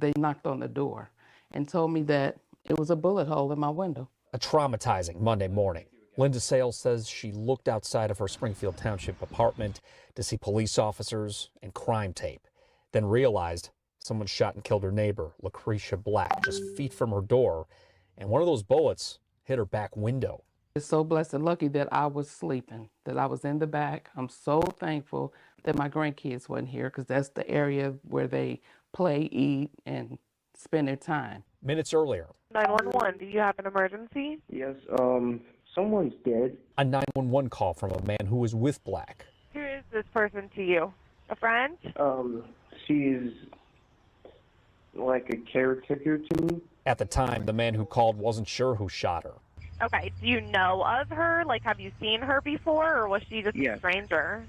they knocked on the door and told me that it was a bullet hole in my window. A traumatizing Monday morning. Linda Sales says she looked outside of her Springfield Township apartment to see police officers and crime tape, then realized someone shot and killed her neighbor, Lucretia Black, just feet from her door, and one of those bullets hit her back window. It's so blessed and lucky that I was sleeping, that I was in the back. I'm so thankful that my grandkids wasn't here because that's the area where they play, eat, and spend their time. Minutes earlier, 911, do you have an emergency? Yes, someone's dead. a 911 call from a man who was with Black. Who is this person to you? A friend? She's like a caretaker to me. At the time, the man who called wasn't sure who shot her. Okay, do you know of her? Like, have you seen her before, or was she just a stranger?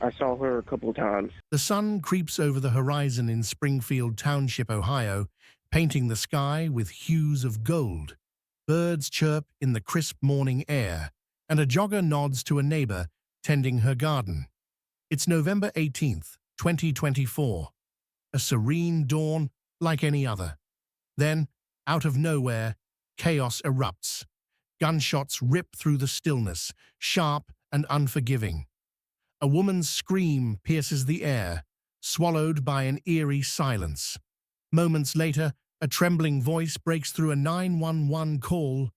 I saw her a couple times. The sun creeps over the horizon in Springfield Township, Ohio, painting the sky with hues of gold. Birds chirp in the crisp morning air, and a jogger nods to a neighbor tending her garden. It's November 18th, 2024. A serene dawn like any other. Then, out of nowhere, chaos erupts. Gunshots rip through the stillness, sharp and unforgiving. A woman's scream pierces the air, swallowed by an eerie silence. Moments later, a trembling voice breaks through a 911 call.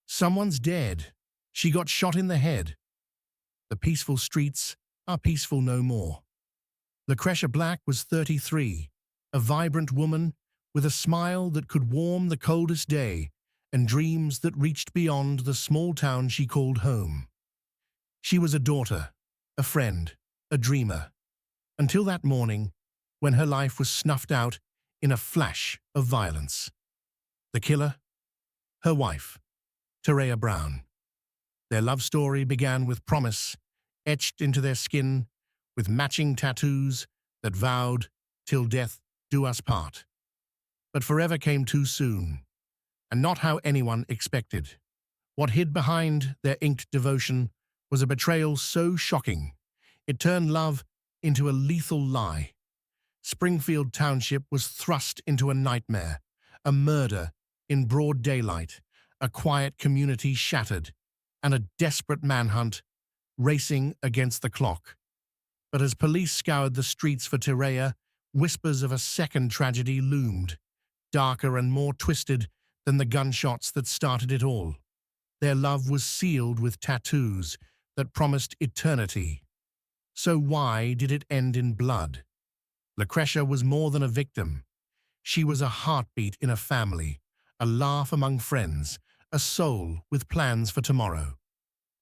Someone's dead. She got shot in the head. The peaceful streets are peaceful no more. Lucretia Black was 33, a vibrant woman with a smile that could warm the coldest day and dreams that reached beyond the small town she called home. She was a daughter, a friend, a dreamer, until that morning when her life was snuffed out in a flash of violence. The killer? Her wife, Terea Brown. Their love story began with promise, etched into their skin, with matching tattoos that vowed, "Till death do us part." But forever came too soon, and not how anyone expected. What hid behind their inked devotion was a betrayal so shocking, it turned love into a lethal lie. Springfield Township was thrust into a nightmare, a murder in broad daylight, a quiet community shattered, and a desperate manhunt racing against the clock. But as police scoured the streets for Terea, whispers of a second tragedy loomed, darker and more twisted than the gunshots that started it all. Their love was sealed with tattoos that promised eternity. So why did it end in blood? Lucretia was more than a victim. She was a heartbeat in a family, a laugh among friends, a soul with plans for tomorrow.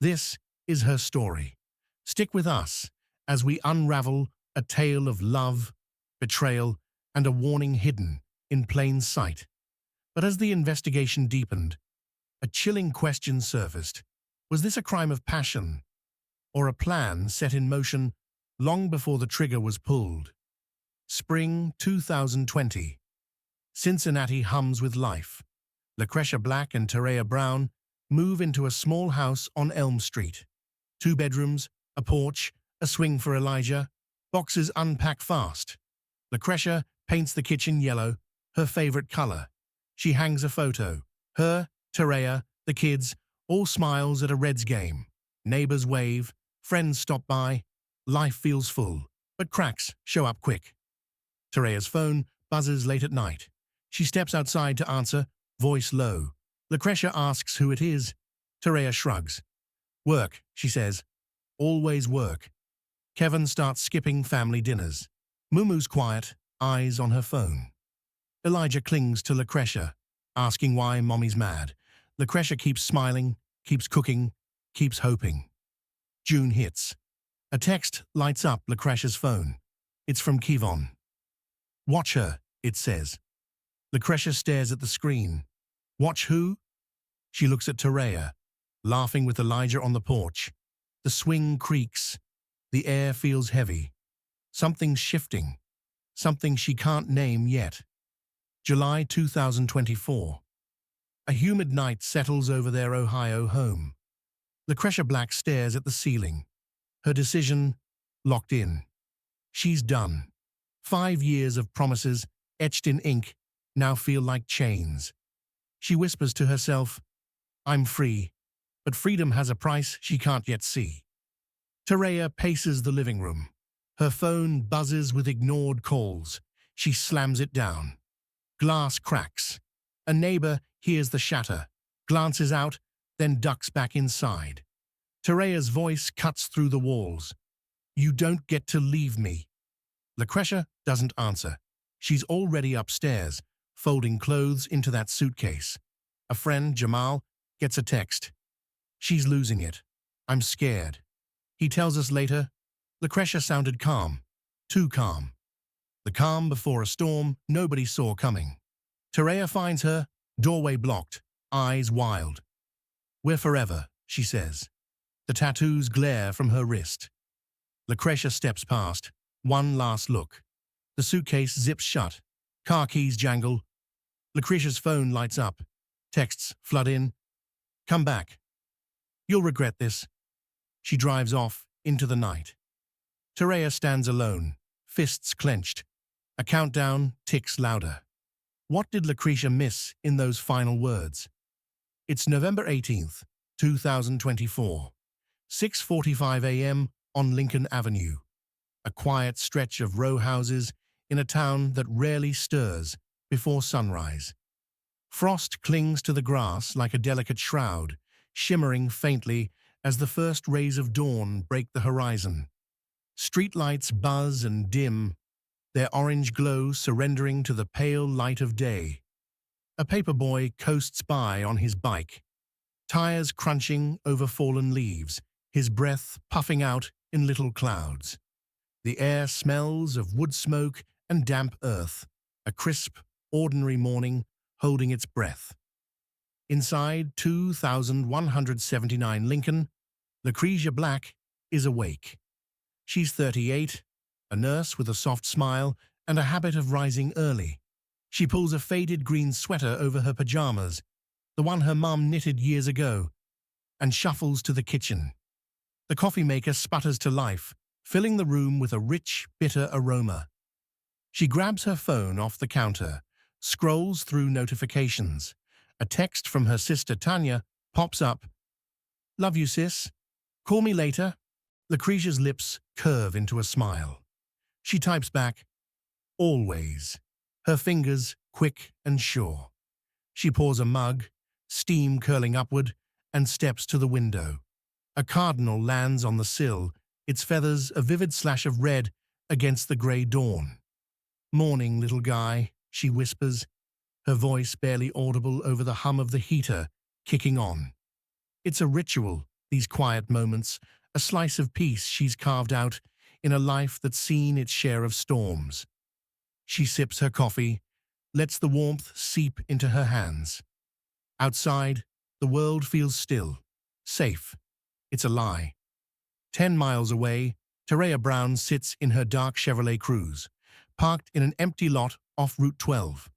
This is her story. Stick with us as we unravel a tale of love, betrayal, and a warning hidden in plain sight. But as the investigation deepened, a chilling question surfaced. Was this a crime of passion, or a plan set in motion long before the trigger was pulled? Spring 2020. Cincinnati hums with life. Lucretia Black and Terea Brown move into a small house on Elm Street. 2 bedrooms, a porch, a swing for Elijah. Boxes unpack fast. Lucretia paints the kitchen yellow, her favorite color. She hangs a photo. Her, Terea, the kids, all smiles at a Reds game. Neighbors wave, friends stop by. Life feels full, but cracks show up quick. Terea's phone buzzes late at night. She steps outside to answer, voice low. Lucretia asks who it is. Terea shrugs. Work, she says. Always work. Kevin starts skipping family dinners. Mumu's quiet, eyes on her phone. Elijah clings to Lucretia, asking why mommy's mad. Lucretia keeps smiling, keeps cooking, keeps hoping. June hits. A text lights up Lucretia's phone. It's from Kevon. Watch her, it says. Lucretia stares at the screen. Watch who? She looks at Terea, laughing with Elijah on the porch. The swing creaks. The air feels heavy. Something's shifting. Something she can't name yet. July 2024. A humid night settles over their Ohio home. Lucretia Black stares at the ceiling. Her decision locked in. She's done. 5 years of promises, etched in ink, now feel like chains. She whispers to herself, I'm free, but freedom has a price she can't yet see. Terea paces the living room. Her phone buzzes with ignored calls. She slams it down. Glass cracks. A neighbor hears the shatter, glances out, then ducks back inside. Terea's voice cuts through the walls. You don't get to leave me. Lucretia doesn't answer. She's already upstairs, folding clothes into that suitcase. A friend, Jamal, gets a text. She's losing it. I'm scared. He tells us later, Lucretia sounded calm. Too calm. The calm before a storm nobody saw coming. Terea finds her, doorway blocked, eyes wild. We're forever, she says. The tattoos glare from her wrist. Lucretia steps past. One last look. The suitcase zips shut. Car keys jangle. Lucretia's phone lights up. Texts flood in. Come back. You'll regret this. She drives off into the night. Terea stands alone, fists clenched. A countdown ticks louder. What did Lucretia miss in those final words? It's November 18th, 2024. 6:45 a.m. on Lincoln Avenue. A quiet stretch of row houses in a town that rarely stirs before sunrise. Frost clings to the grass like a delicate shroud, shimmering faintly as the first rays of dawn break the horizon. Streetlights buzz and dim, their orange glow surrendering to the pale light of day. A paperboy coasts by on his bike, tires crunching over fallen leaves, his breath puffing out in little clouds. The air smells of wood smoke and damp earth, a crisp, ordinary morning holding its breath. Inside 2179 Lincoln, Lucretia Black is awake. She's 38, a nurse with a soft smile and a habit of rising early. She pulls a faded green sweater over her pajamas, the one her mum knitted years ago, and shuffles to the kitchen. The coffee maker sputters to life, filling the room with a rich, bitter aroma. She grabs her phone off the counter, scrolls through notifications. A text from her sister Tanya pops up. Love you, sis. Call me later. Lucretia's lips curve into a smile. She types back, always, her fingers quick and sure. She pours a mug, steam curling upward, and steps to the window. A cardinal lands on the sill, its feathers a vivid slash of red against the grey dawn. Morning, little guy, she whispers, her voice barely audible over the hum of the heater kicking on. It's a ritual, these quiet moments, a slice of peace she's carved out in a life that's seen its share of storms. She sips her coffee, lets the warmth seep into her hands. Outside, the world feels still, safe. It's a lie. 10 miles away, Terea Brown sits in her dark Chevrolet Cruze, parked in an empty lot off Route 12.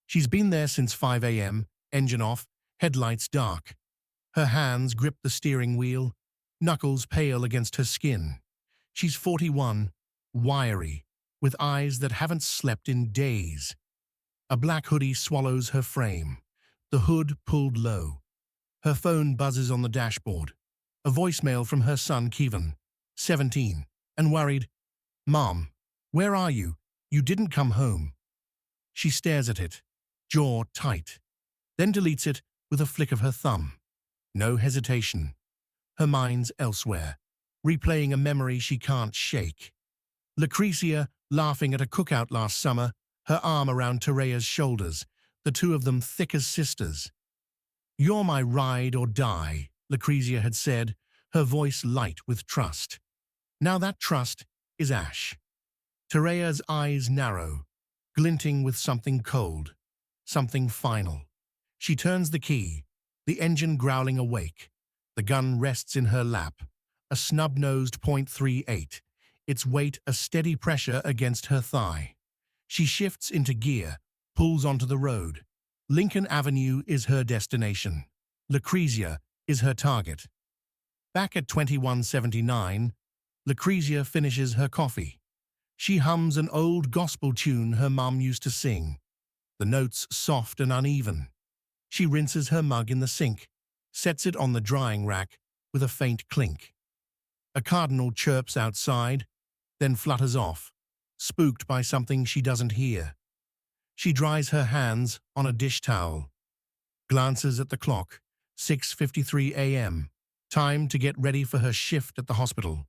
She's been there since 5 a.m., engine off, headlights dark. Her hands grip the steering wheel, knuckles pale against her skin. She's 41, wiry, with eyes that haven't slept in days. A black hoodie swallows her frame, the hood pulled low. Her phone buzzes on the dashboard. A voicemail from her son Kevin, 17, and worried, Mom, where are you? You didn't come home. She stares at it, jaw tight, then deletes it with a flick of her thumb. No hesitation. Her mind's elsewhere, replaying a memory she can't shake. Lucretia laughing at a cookout last summer, her arm around Terea's shoulders, the two of them thick as sisters. You're my ride or die, Lucretia had said, her voice light with trust. Now that trust is ash. Terea's eyes narrow, glinting with something cold, something final. She turns the key, the engine growling awake. The gun rests in her lap, a snub-nosed .38, its weight a steady pressure against her thigh. She shifts into gear, pulls onto the road. Lincoln Avenue is her destination. Lucretia is her target. Back at 2179, Lucretia finishes her coffee. She hums an old gospel tune her mum used to sing, the notes soft and uneven. She rinses her mug in the sink, sets it on the drying rack with a faint clink. A cardinal chirps outside, then flutters off, spooked by something she doesn't hear. She dries her hands on a dish towel, glances at the clock, 6:53 a.m., time to get ready for her shift at the hospital.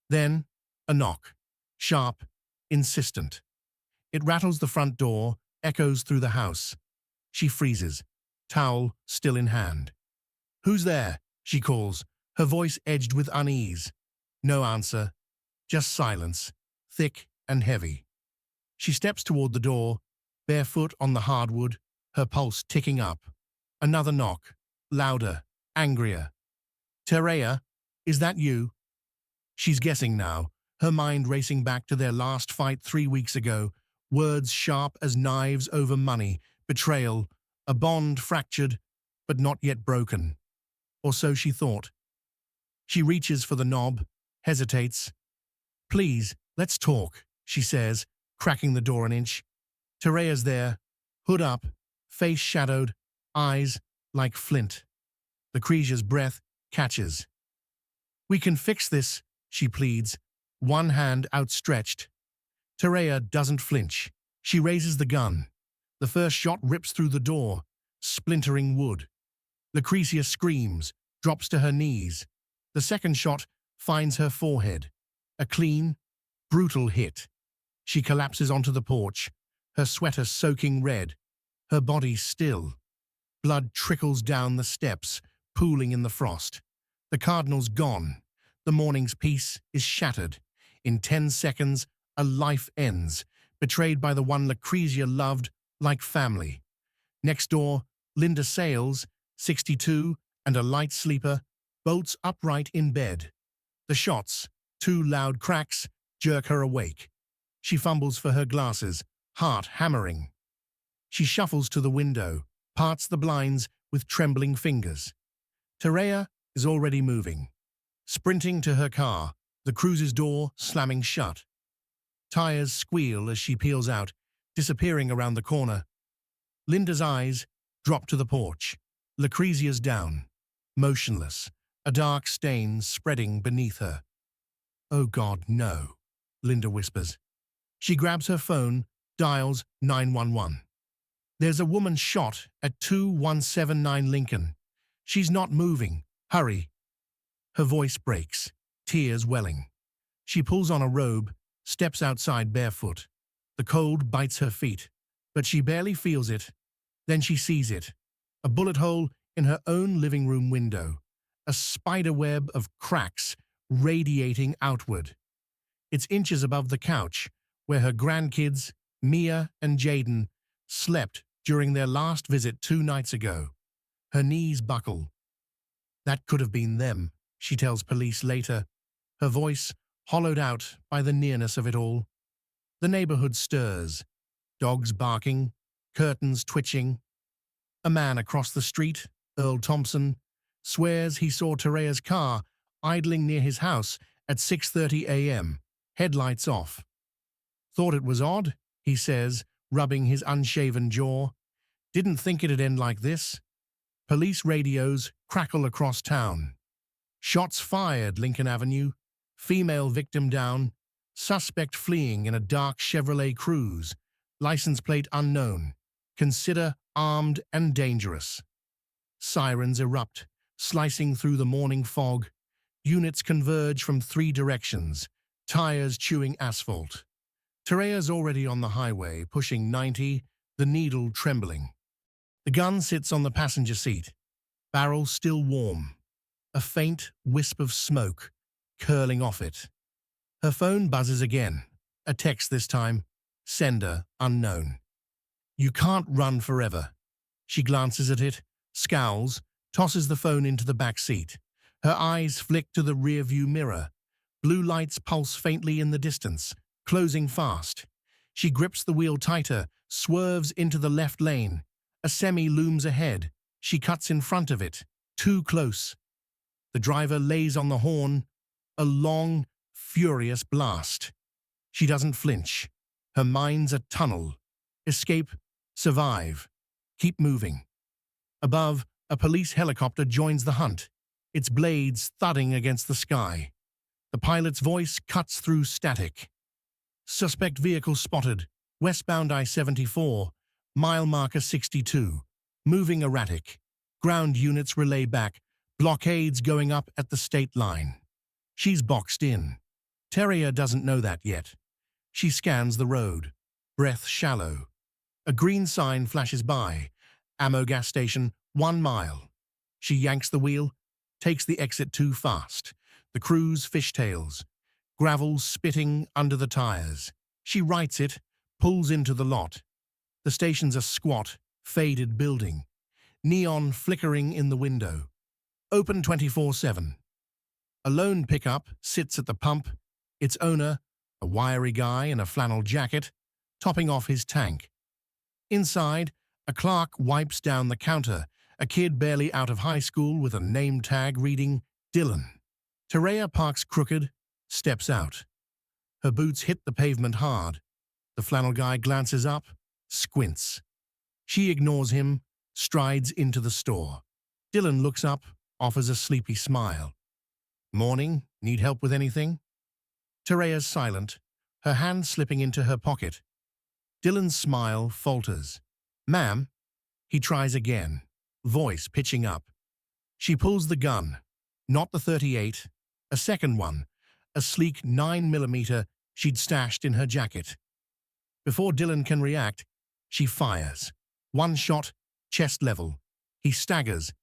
Then, a knock, sharp, insistent. It rattles the front door, echoes through the house. She freezes, towel still in hand. "Who's there?" she calls, her voice edged with unease. No answer, just silence, thick and heavy. She steps toward the door, barefoot on the hardwood, her pulse ticking up. Another knock, louder, angrier. "Terea, is that you?" She's guessing now, her mind racing back to their last fight 3 weeks ago, words sharp as knives over money, betrayal, a bond fractured, but not yet broken. Or so she thought. She reaches for the knob, hesitates. "Please, let's talk," she says, cracking the door an inch. Terea's there, hood up, face shadowed, eyes like flint. Lucrezia's breath catches. "We can fix this," she pleads, one hand outstretched. Terea doesn't flinch. She raises the gun. The first shot rips through the door, splintering wood. Lucrezia screams, drops to her knees. The second shot finds her forehead. A clean, brutal hit. She collapses onto the porch, her sweater soaking red, her body still. Blood trickles down the steps, pooling in the frost. The cardinal's gone. The morning's peace is shattered. In 10 seconds, a life ends, betrayed by the one Lucrezia loved like family. Next door, Linda Sales, 62, and a light sleeper, bolts upright in bed. The shots, 2 loud cracks, jerk her awake. She fumbles for her glasses, heart hammering. She shuffles to the window, parts the blinds with trembling fingers. Terea is already moving. Sprinting to her car, the cruiser's door slamming shut. Tires squeal as she peels out, disappearing around the corner. Linda's eyes drop to the porch. Lucrezia's down, motionless, a dark stain spreading beneath her. "Oh God, no," Linda whispers. She grabs her phone, dials 911. "There's a woman shot at 2179 Lincoln. She's not moving. Hurry." Her voice breaks, tears welling. She pulls on a robe, steps outside barefoot. The cold bites her feet, but she barely feels it. Then she sees it. A bullet hole in her own living room window. A spider web of cracks radiating outward. It's inches above the couch, where her grandkids, Mia and Jaden, slept during their last visit 2 nights ago. Her knees buckle. "That could have been them," she tells police later, her voice hollowed out by the nearness of it all. The neighborhood stirs, dogs barking, curtains twitching. A man across the street, Earl Thompson, swears he saw Terea's car idling near his house at 6:30 a.m., headlights off. "Thought it was odd," he says, rubbing his unshaven jaw. "Didn't think it'd end like this." Police radios crackle across town. "Shots fired, Lincoln Avenue. Female victim down. Suspect fleeing in a dark Chevrolet Cruze. License plate unknown. Consider armed and dangerous." Sirens erupt, slicing through the morning fog. Units converge from 3 directions, tires chewing asphalt. Terea's already on the highway, pushing 90, the needle trembling. The gun sits on the passenger seat, barrel still warm. A faint wisp of smoke curling off it. Her phone buzzes again. A text this time. Sender unknown. "You can't run forever." She glances at it, scowls, tosses the phone into the back seat. Her eyes flick to the rearview mirror. Blue lights pulse faintly in the distance, closing fast. She grips the wheel tighter, swerves into the left lane. A semi looms ahead. She cuts in front of it, too close. The driver lays on the horn. A long, furious blast. She doesn't flinch. Her mind's a tunnel. Escape, survive, keep moving. Above, a police helicopter joins the hunt, its blades thudding against the sky. The pilot's voice cuts through static. Suspect vehicle spotted, westbound I-74, mile marker 62, moving erratic. Ground units relay back, blockades going up at the state line. She's boxed in. Terrier doesn't know that yet. She scans the road, breath shallow. A green sign flashes by. Ammo gas station, 1 mile. She yanks the wheel, takes the exit too fast. The cruise fishtails. Gravel spitting under the tires. She rights it, pulls into the lot. The station's a squat, faded building. Neon flickering in the window. Open 24/7. A lone pickup sits at the pump, its owner, a wiry guy in a flannel jacket, topping off his tank. Inside, a clerk wipes down the counter, a kid barely out of high school with a name tag reading Dylan. Terea parks crooked, steps out. Her boots hit the pavement hard. The flannel guy glances up, squints. She ignores him, strides into the store. Dylan looks up, offers a sleepy smile. Morning, need help with anything? Terea's silent, her hand slipping into her pocket. Dylan's smile falters. Ma'am? He tries again, voice pitching up. She pulls the gun, not the .38, a second one, a sleek 9mm she'd stashed in her jacket. Before Dylan can react, she fires. One shot, chest level. He staggers,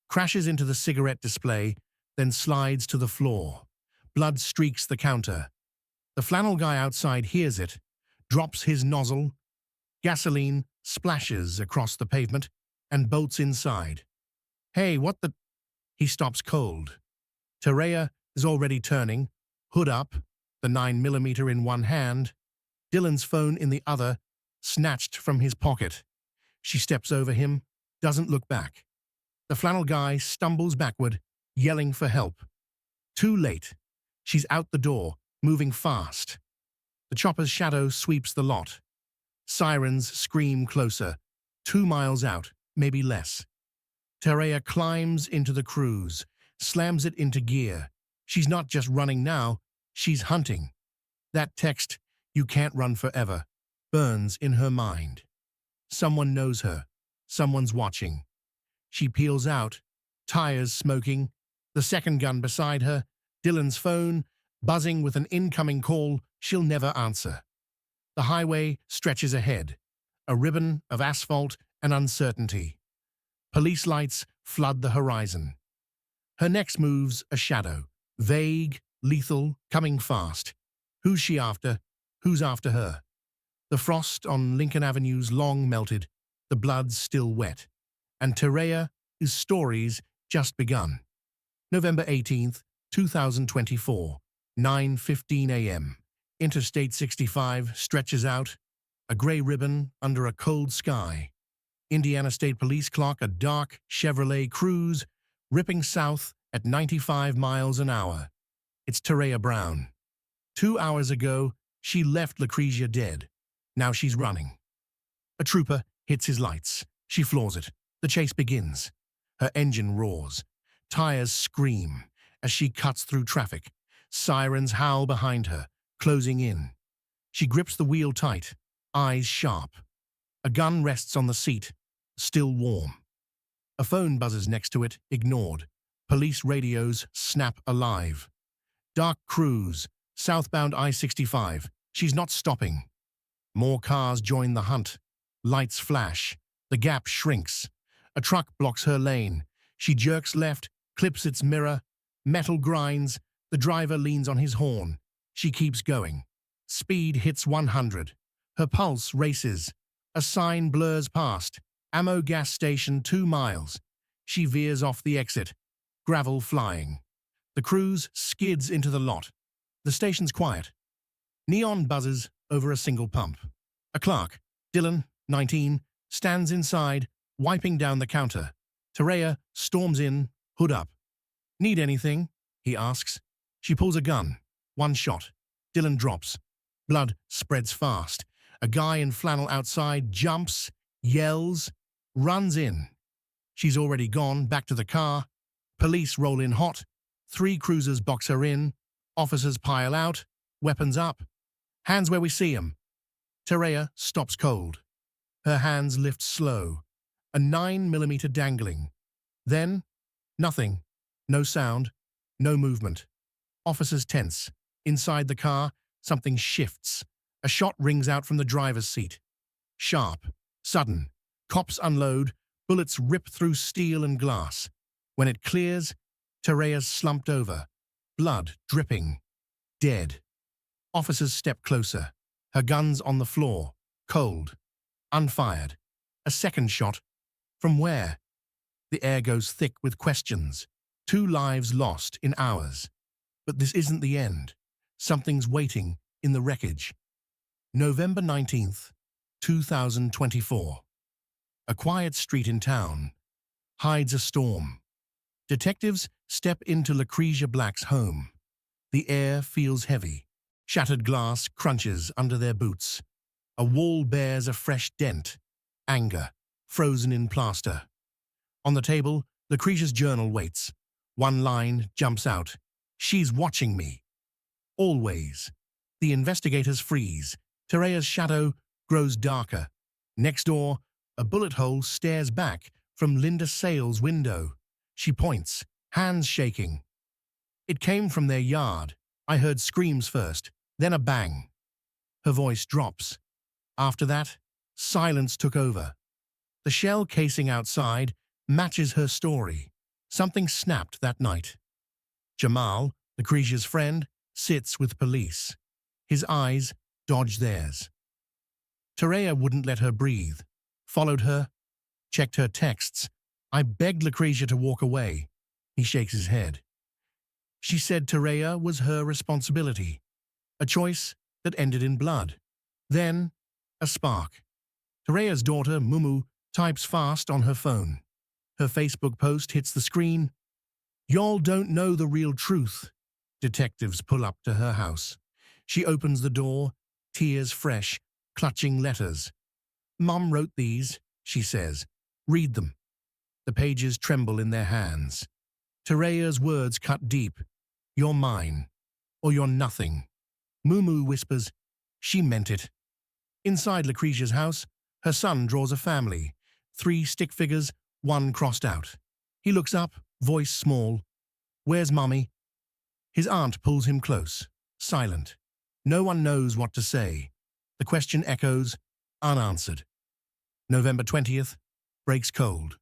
crashes into the cigarette display, then slides to the floor. Blood streaks the counter. The flannel guy outside hears it, drops his nozzle. Gasoline splashes across the pavement and bolts inside. Hey, what the... He stops cold. Terea is already turning, hood up, the 9mm in one hand, Dylan's phone in the other, snatched from his pocket. She steps over him, doesn't look back. The flannel guy stumbles backward, yelling for help. Too late. She's out the door, moving fast. The chopper's shadow sweeps the lot. Sirens scream closer, 2 miles out, maybe less. Terea climbs into the cruise, slams it into gear. She's not just running now, she's hunting. That text, "You can't run forever," burns in her mind. Someone knows her. Someone's watching. She peels out, tires smoking, the second gun beside her, Dylan's phone, buzzing with an incoming call she'll never answer. The highway stretches ahead, a ribbon of asphalt and uncertainty. Police lights flood the horizon. Her next move's a shadow, vague, lethal, coming fast. Who's she after? Who's after her? The frost on Lincoln Avenue's long melted, the blood's still wet. And Terea's story's just begun. November 18th, 2024, 9:15 a.m. Interstate 65 stretches out, a gray ribbon under a cold sky. Indiana State Police clock a dark Chevrolet Cruze, ripping south at 95 miles an hour. It's Terea Brown. 2 hours ago, she left Lucrezia dead. Now she's running. A trooper hits his lights. She floors it. The chase begins. Her engine roars. Tires scream as she cuts through traffic. Sirens howl behind her, closing in. She grips the wheel tight, eyes sharp. A gun rests on the seat, still warm. A phone buzzes next to it, ignored. Police radios snap alive. Dark cruise, southbound I-65. She's not stopping. More cars join the hunt. Lights flash. The gap shrinks. A truck blocks her lane. She jerks left, clips its mirror. Metal grinds. The driver leans on his horn. She keeps going. Speed hits 100. Her pulse races. A sign blurs past. Ammo gas station 2 miles. She veers off the exit. Gravel flying. The Cruze skids into the lot. The station's quiet. Neon buzzes over a single pump. A clerk, Dylan, 19, stands inside, wiping down the counter. Terea storms in, hood up. Need anything? He asks. She pulls a gun. One shot. Dylan drops. Blood spreads fast. A guy in flannel outside jumps, yells, runs in. She's already gone, back to the car. Police roll in hot. 3 cruisers box her in. Officers pile out, weapons up. Hands where we see 'em. Terea stops cold. Her hands lift slow, a 9mm dangling. Then, nothing. No sound, no movement. Officers tense. Inside the car, something shifts. A shot rings out from the driver's seat. Sharp, sudden. Cops unload, bullets rip through steel and glass. When it clears, Terea's slumped over, blood dripping, dead. Officers step closer, her guns on the floor, cold, unfired. A second shot. From where? The air goes thick with questions. 2 lives lost in hours. But this isn't the end. Something's waiting in the wreckage. November 19th, 2024. A quiet street in town hides a storm. Detectives step into Lucretia Black's home. The air feels heavy. Shattered glass crunches under their boots. A wall bears a fresh dent. Anger, frozen in plaster. On the table, Lucretia's journal waits. One line jumps out. She's watching me. Always. The investigators freeze. Terea's shadow grows darker. Next door, a bullet hole stares back from Linda Sale's window. She points, hands shaking. It came from their yard. I heard screams first, then a bang. Her voice drops. After that, silence took over. The shell casing outside matches her story. Something snapped that night. Jamal, Lucretia's friend, sits with police. His eyes dodge theirs. Terea wouldn't let her breathe. Followed her, checked her texts. I begged Lucretia to walk away. He shakes his head. She said Terea was her responsibility. A choice that ended in blood. Then, a spark. Terea's daughter, Mumu, types fast on her phone. Her Facebook post hits the screen. Y'all don't know the real truth. Detectives pull up to her house. She opens the door, tears fresh, clutching letters. Mum wrote these, she says. Read them. The pages tremble in their hands. Terea's words cut deep. You're mine, or you're nothing. Mumu whispers, she meant it. Inside Lucretia's house, her son draws a family. 3 stick figures, 1 crossed out. He looks up, voice small. Where's Mummy? His aunt pulls him close, silent. No one knows what to say. The question echoes, unanswered. November 20th, breaks cold.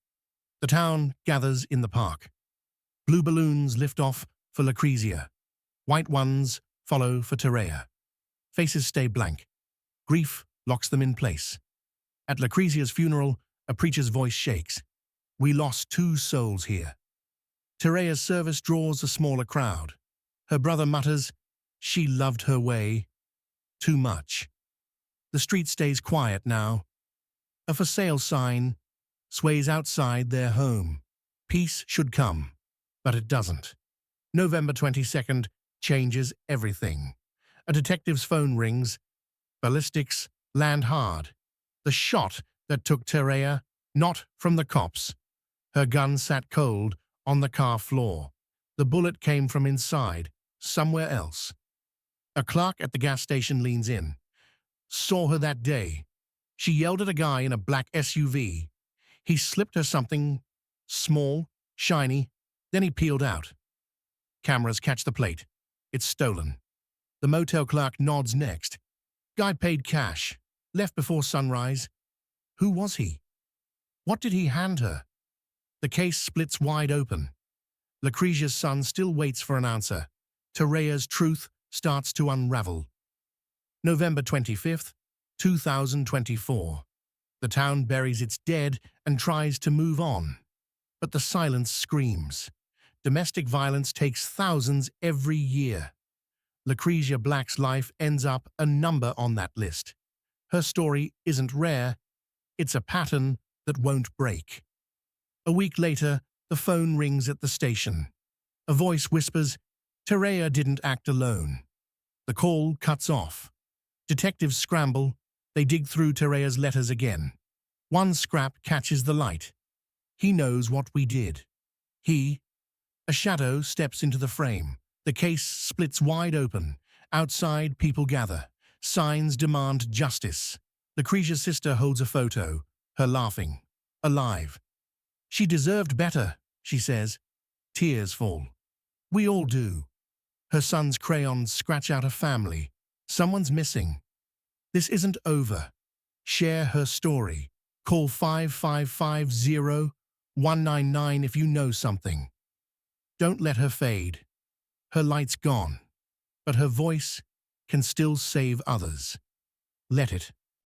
The town gathers in the park. Blue balloons lift off for Lucretia. White ones follow for Terea. Faces stay blank. Grief locks them in place. At Lucretia's funeral, a preacher's voice shakes. We lost 2 souls here. Terea's service draws a smaller crowd. Her brother mutters, she loved her way too much. The street stays quiet now. A for sale sign sways outside their home. Peace should come, but it doesn't. November 22nd changes everything. A detective's phone rings. Ballistics land hard. The shot that took Terea, not from the cops. Her gun sat cold on the car floor. The bullet came from inside, somewhere else. A clerk at the gas station leans in. Saw her that day. She yelled at a guy in a black SUV. He slipped her something small, shiny, then he peeled out. Cameras catch the plate. It's stolen. The motel clerk nods next. Guy paid cash, left before sunrise. Who was he? What did he hand her? The case splits wide open. Lucretia's son still waits for an answer. Terea's truth starts to unravel. November 25th, 2024. The town buries its dead and tries to move on. But the silence screams. Domestic violence takes thousands every year. Lucretia Black's life ends up a number on that list. Her story isn't rare. It's a pattern that won't break. A week later, the phone rings at the station. A voice whispers, Terea didn't act alone. The call cuts off. Detectives scramble. They dig through Terea's letters again. One scrap catches the light. He knows what we did. A shadow steps into the frame. The case splits wide open. Outside, people gather. Signs demand justice. Lucretia's sister holds a photo, her laughing, alive. She deserved better, she says. Tears fall. We all do. Her son's crayons scratch out a family. Someone's missing. This isn't over. Share her story. Call 5550-199 if you know something. Don't let her fade. Her light's gone, but her voice can still save others. Let it.